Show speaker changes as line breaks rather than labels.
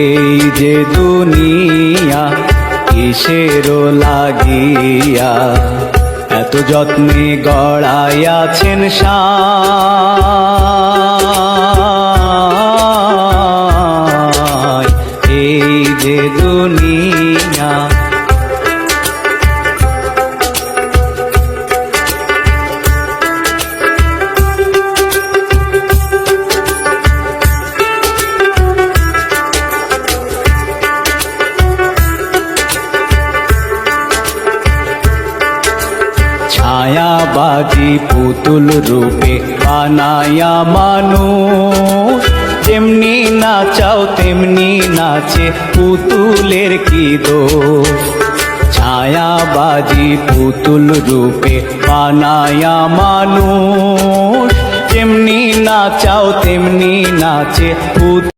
এই যে দুনিয়া কিসেরও লাগিয়া এত যত্নে গড়াইয়াছেন সায়। এই যে দুনিয়া ছায়াবাজি পুতুল রূপে বানায়া মানুষ, যেমনি নাচাও তেমনি নাচে পুতুলের কি দোষ। ছায়াবাজি পুতুল রূপে বানায়া মানুষ, যেমনি নাচাও তেমনি নাচে পুতুল।